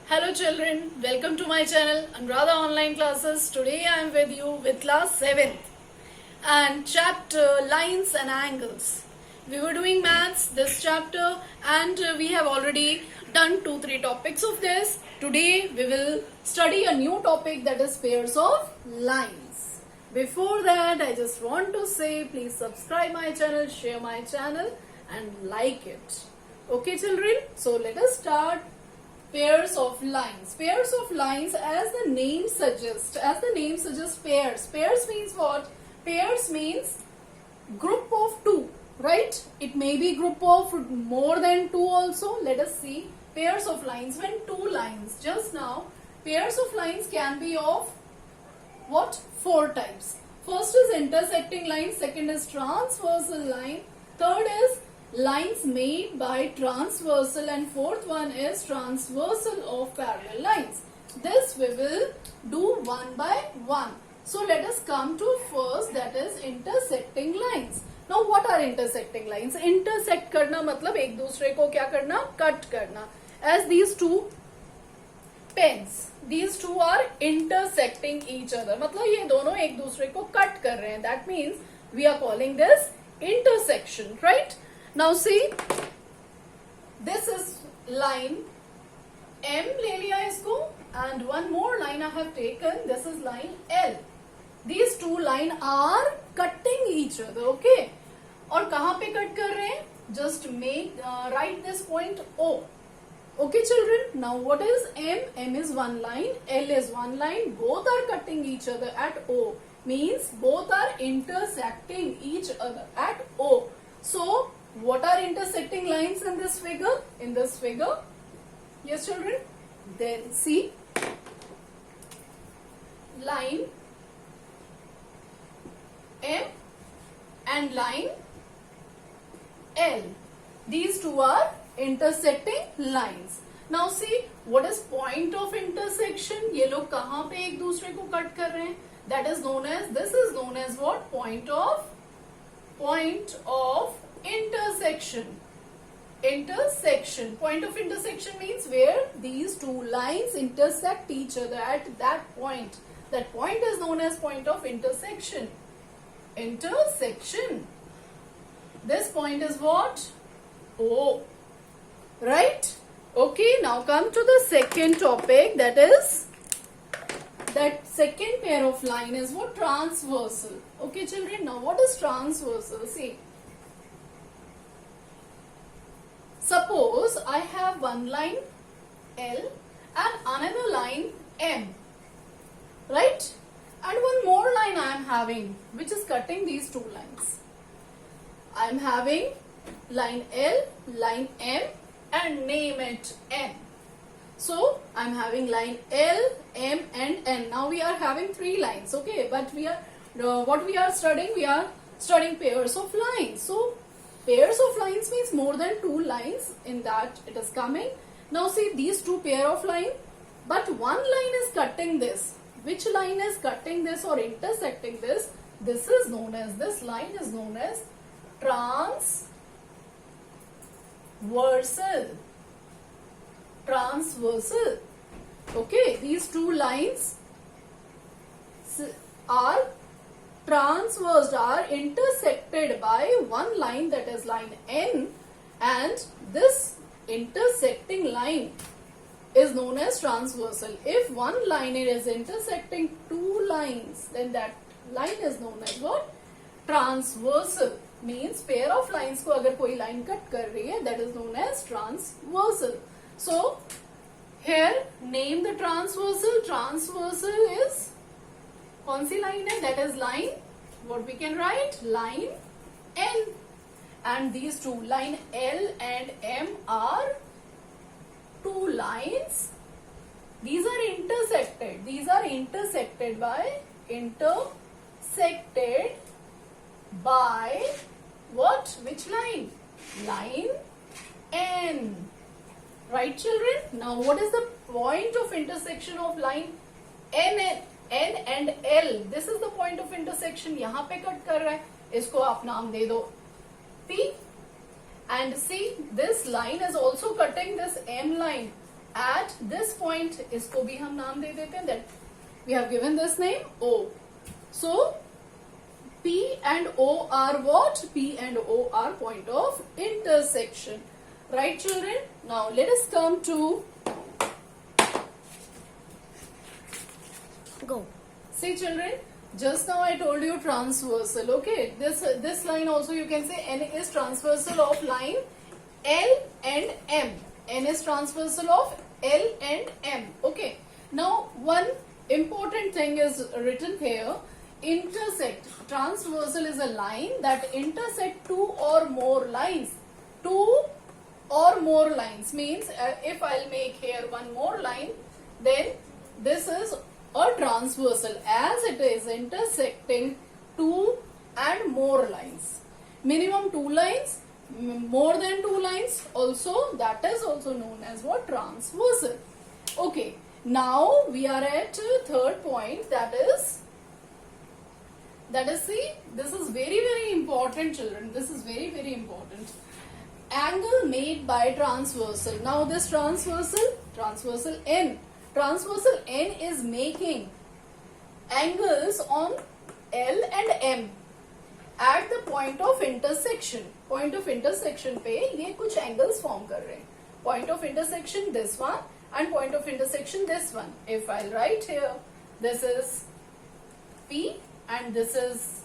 Hello children, welcome to my channel Anuradha Online Classes. Today I am with you with class 7th and chapter Lines and Angles. We were doing maths this chapter and we have already done 2-3 topics of this. Today we will study a new topic, that is pairs of lines. Before that I just want to say please subscribe my channel, share my channel and like it. Okay children, so let us start. Pairs of lines. Pairs of lines, as the name suggests, pairs. Pairs means what? Pairs means group of two, right? It may be group of more than two also. Let us see. Pairs of lines, when two lines, just now, pairs of lines can be of what? 4 types. First is intersecting line, second is transversal line, third is lines made by transversal, and fourth one is transversal of parallel lines. This we will do one by one. So let us come to first, that is intersecting lines. Now what are intersecting lines? Intersect करना मतलब एक दूसरे को क्या करना? Cut करना. As these two pens, these two are intersecting each other. मतलब ये दोनों एक दूसरे को cut कर रहे हैं. That means we are calling this intersection, right? Now see, this is line M ले लिया इसको, and one more line I have taken. This is line L. These two line are cutting each other, okay? और कहाँ पे cut कर रहे हैं? Just make write this point O. Okay, children. Now what is M? M is one line. L is one line. Both are cutting each other at O. Means both are intersecting each other at O. So what are intersecting lines in this figure? In this figure, yes children, then see line M and line L. These two are intersecting lines. Now see, what is point of intersection? ये लोग कहाँ पे एक दूसरे को cut कर रहे हैं? That is known as, this is known as what? Point of intersection. Intersection. Point of intersection means where these two lines intersect each other at that point. That point is known as point of intersection. Intersection. This point is what? O. Right? Okay, now come to the second topic, that is, that second pair of line is what? Transversal. Okay children, now what is transversal? See, suppose I have one line L and another line M, right? And one more line I am having which is cutting these two lines. I am having line L, line M and name it N. So I am having line L, M and N. Now we are having 3 lines, okay? But we are what we are studying? We are studying pairs of lines. So pairs of lines means more than 2 lines in that it is coming. Now see these 2 pair of line, but one line is cutting this. Which line is cutting this or intersecting this? This is known as, this line is known as transversal. Transversal. Okay, these 2 lines are transversed, are intersected by one line, that is line N, and this intersecting line is known as transversal. If one line is intersecting 2 lines, then that line is known as what? Transversal. Means pair of lines को अगर कोई line cut कर रही है, that is known as transversal. So here name the transversal. Transversal is कौन सी line है? That is line, what we can write? Line N. And these two, line L and M, are 2 lines. These are intersected. These are intersected by what? Which line? Line N. Right children? Now what is the point of intersection of line N and L? This is the point of intersection. यहाँ पे cut कर रहा है, इसको आप नाम दे दो P. And see, this line is also cutting this M line. at this point, इसको भी हम नाम दे देते हैं, that we have given this name O. So P and O are what? P and O are point of intersection. Right, children? Now let us come to Go. see, children, just now I told you transversal. Okay, this line also you can say N is transversal of line L and M. N is transversal of L and M. Okay. Now one important thing is written here. Intersect. Transversal is a line that intersect two or more lines. Two or more lines means if I'll make here one more line, then this is a transversal as it is intersecting two and more lines. Minimum two lines, more than two lines, also that is also known as what? Transversal. Okay, now we are at third point, that is see, this is very important, children. This is very important. Angle made by transversal. Now this transversal N. Transversal N is making angles on L and M at the point of intersection. Point of intersection पे ये कुछ angles form कर रहे हैं. Point of intersection this one and point of intersection this one. If I'll write here, this is P and this is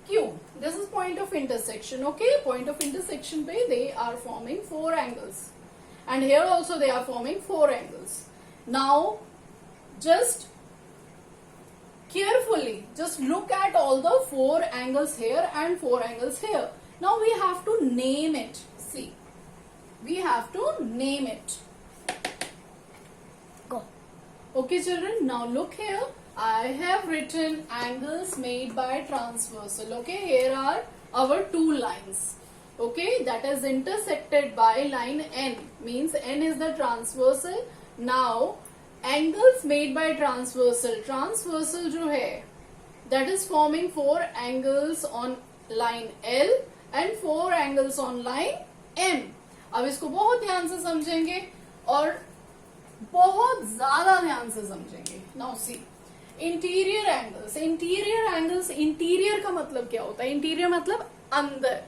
Q. This is point of intersection. Okay, point of intersection पे they are forming four angles, and here also they are forming four angles. Now just carefully just look at all the four angles here and four angles here. Now we have to name it. See, we have to name it. Go. Okay, children, now look here. I have written angles made by transversal. Okay, here are our two lines. Okay, that is intersected by line N, means N is the transversal. Now angles made by transversal जो है, that is forming four angles on line L and four angles on line M. अब इसको बहुत ध्यान से समझेंगे और बहुत ज्यादा ध्यान से समझेंगे. Now see, interior angles. Interior का मतलब क्या होता है? इंटीरियर मतलब अंदर.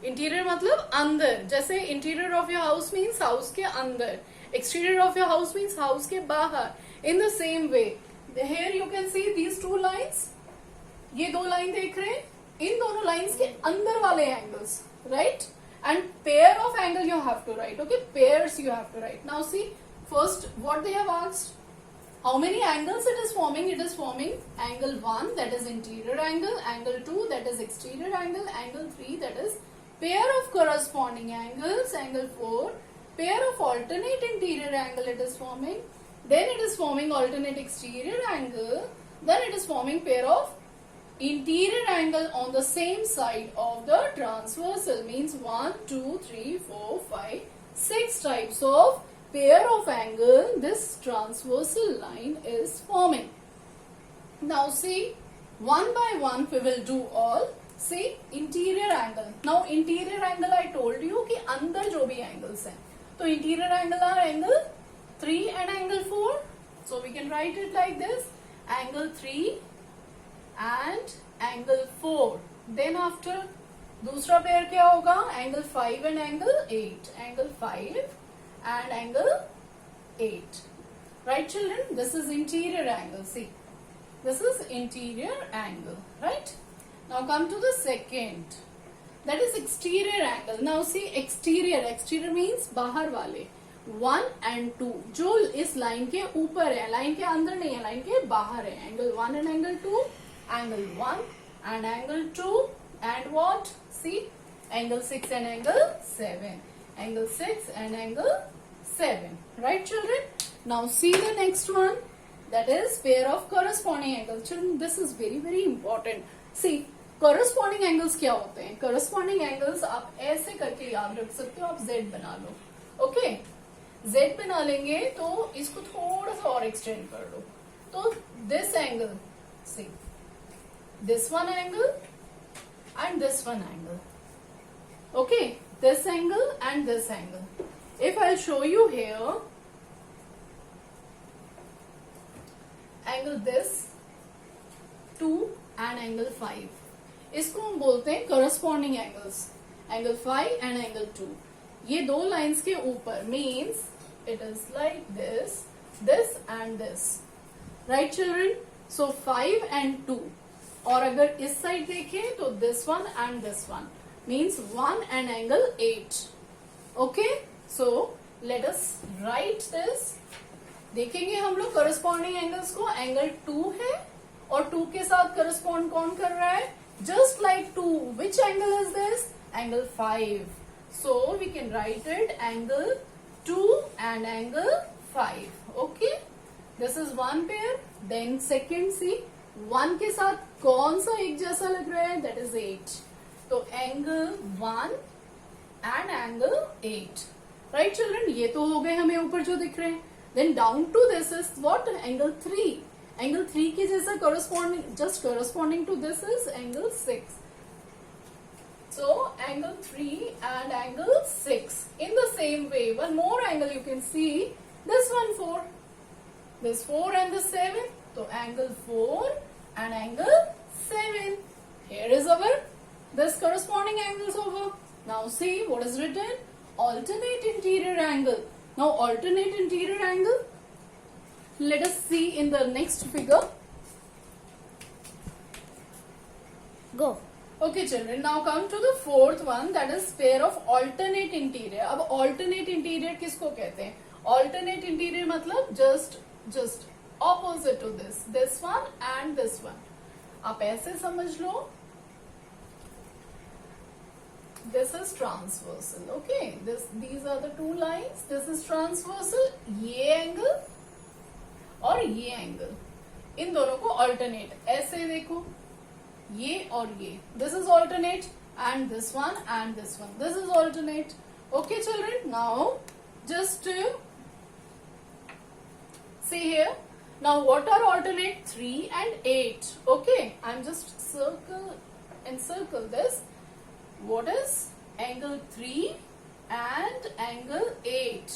इंटीरियर मतलब अंदर. जैसे interior of your house means house के अंदर. Exterior of your house means house के बाहर. In the same way here you can see these two lines. ये दो लाइन देख रहे हैं, इन दोनों लाइन्स के अंदर वाले angles, right? And pair of angle you have to write. Okay, pairs you have to write. Now see, first what they have asked, how many angles it is forming? It is forming angle 1, that is interior angle, angle 2, that is exterior angle, angle 3, that is pair of corresponding angles, angle 4, pair of alternate interior angle it is forming, then it is forming alternate exterior angle, then it is forming pair of interior angle on the same side of the transversal, means 1, 2, 3, 4, 5, 6 types of pair of angle this transversal line is forming. Now see, one by one we will do all. See, interior angle. Now interior angle I told you कि अंदर जो भी angles हैं, तो interior angle are angle 3 and angle 4. So we can write it like this: angle 3 and angle 4. Then after दूसरा pair क्या होगा? Angle 5 and angle 8. Angle 5 and angle 8. Right, children? This is interior angle. See, this is interior angle, right? Now come to the second, that is exterior angle. Now see, exterior means बाहर वाले 1 and 2 जो इस line के ऊपर है, line के अंदर नहीं है, लाइन के बाहर है. angle 1 and angle 2, angle 1 and angle 2, and what? See, angle 6 and angle 7, angle 6 and angle 7. Right, children? Now see the next one, that is pair of corresponding angles. Children, this is very important. See, corresponding angles क्या होते हैं? Corresponding angles आप ऐसे करके याद रख सकते हो. आप Z बना लो. Okay, Z बना लेंगे तो इसको थोड़ा सा और extend कर लो. तो this angle, see, this one angle and this one angle. Okay, this angle and this angle. If I'll show you here, angle this 2 and angle 5. इसको हम बोलते हैं corresponding angles, angle 5 and angle 2. ये दो lines के ऊपर means it is like this, this and this. Right children? So 5 and 2. और अगर इस साइड देखें तो this one and this one means 1 and angle 8. Okay, so let us right this. देखेंगे हम लोग करस्पॉन्डिंग एंगल्स को. एंगल 2 है और 2 के साथ करस्पॉन्ड कौन कर रहा है? Just like 2. Which angle is this? Angle 5. So we can write it angle 2 and angle 5. Okay, this is one pair. Then second see, 1 के साथ कौन सा एक जैसा लग रहा है? That is 8. तो angle 1 and angle 8. Right children? ये तो हो गए हमें ऊपर जो दिख रहे हैं. Then down to this is what? Angle 3. Angle 3 के जैसा corresponding, just corresponding to this is angle 6. So angle 3 and angle 6. In the same way, one more angle you can see. This one 4. This 4 and the 7. So angle 4 and angle 7. Here is our this corresponding angles over. Now see what is written. Alternate interior angle. Now alternate interior angle. Let us see in the next figure. Go. Okay children, now come to the fourth one, that is pair of alternate interior. अब alternate interior किसको कहते हैं? Alternate interior मतलब just opposite to this one and this one. आप ऐसे समझ लो, this is transversal. Okay, these are the two lines. This is transversal. ये angle और ये angle, इन दोनों को alternate. ऐसे देखो, ये और ये. This is alternate and this one and this one. This is alternate. Okay children, now just see here. Now what are alternate? 3 and 8. Okay, I'm just encircle this. What is angle 3 and angle 8?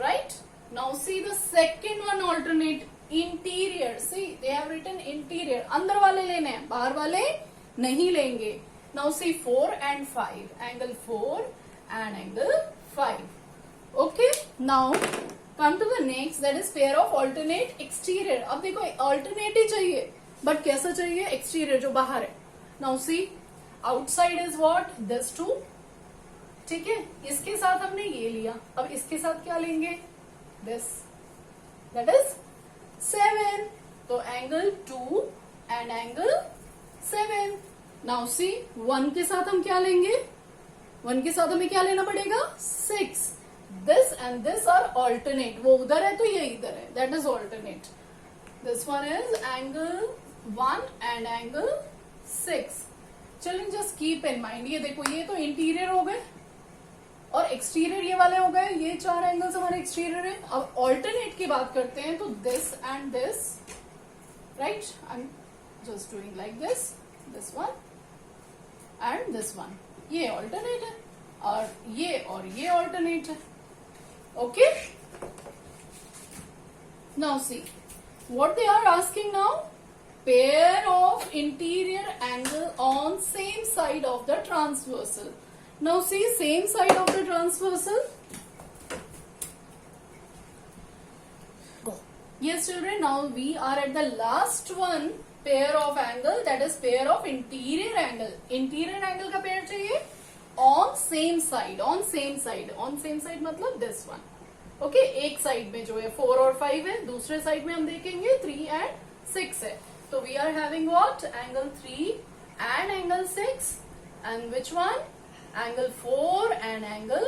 Right? Now see the second one alternate. Interior. See, they have written interior. अंदर वाले लेने हैं, बाहर वाले नहीं लेंगे. Now see 4 and 5. Angle 4 and angle 5. Okay. Now come to the next. That is pair of alternate exterior. अब देखो alternate ही चाहिए, but कैसा चाहिए? Exterior, जो बाहर है. Now see, outside is what? This two. ठीक है, इसके साथ हमने ये लिया. अब इसके साथ क्या लेंगे? This. That is 7. तो angle 2 and angle 7. Now see 1 के साथ हम क्या लेंगे? 1 के साथ हमें क्या लेना पड़ेगा? 6. This and this are alternate. वो उधर है तो ये इधर है. That is alternate. This one is angle 1 and angle 6. Children just keep in mind. ये देखो, ये तो इंटीरियर हो गए और एक्सटीरियर ये वाले हो गए. ये 4 एंगल्स हमारे एक्सटीरियर है. अब ऑल्टरनेट की बात करते हैं तो this and this. Right, I am just doing like this one and this one. ये ऑल्टरनेट है और ये ऑल्टरनेट है. Okay, now see what they are asking now. Pair of interior angle on same side of the transversal. Now see, same side of the transversal. Go. Yes children, now we are at the last one, pair of angle, that is pair of interior angle. Interior angle का pair चाहिए on same side. On same side मतलब this one. Okay, एक side में जो है 4 और 5 है, दूसरे side में हम देखेंगे 3 and 6 है. So we are having what? Angle 3 and angle 6. And which one? Angle 4 and angle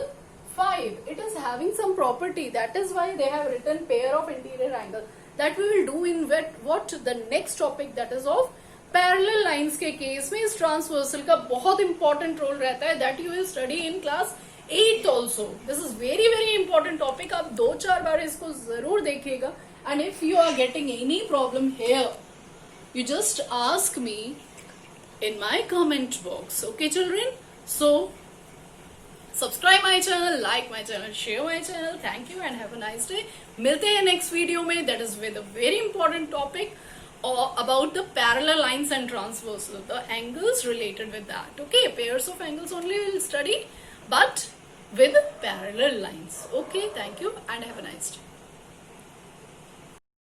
5. It is having some property. That is why they have written pair of interior angle. That we will do in what the next topic, that is of parallel lines के case में इस transversal का बहुत important role रहता है. That you will study in class 8th also. This is very very important topic. आप 2-4 बार इसको जरूर देखिएगा. And if you are getting any problem here, you just ask me in my comment box. Okay children? So subscribe my channel, like my channel, share my channel. Thank you and have a nice day. मिलते हैं next video में. That is with a very important topic about the parallel lines and transversal, the angles related with that. Okay, pairs of angles only we'll study, but with parallel lines. Okay, thank you and have a nice day.